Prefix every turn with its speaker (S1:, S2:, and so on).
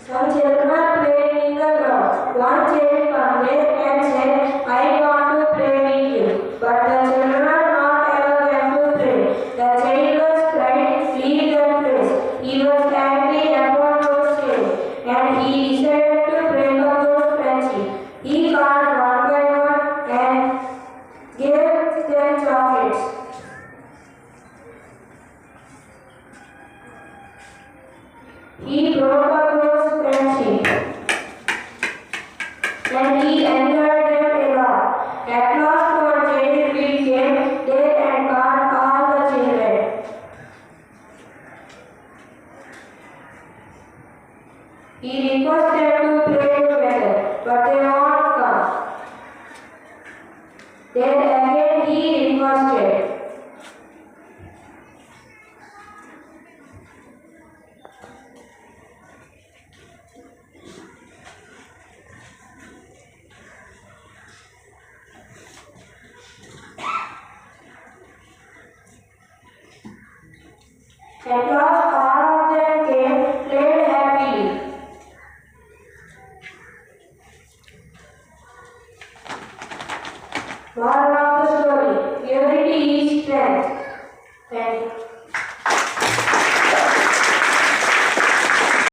S1: Some children are playing in the ground. One child confessed and said, I want to play with you. But the children not allowed them to play. The child was cried, leave the place. He was angry upon those children, and he decided to break up those friendships. He called one by one and gave them chocolates. He broke up those friendships, and he enjoyed them a lot. At last, one child came there and called all the children. He requested to play together, but they won't come. Then again he requested. At last, all of them came, played happily. Moral of the story: purity is strength. Thank you.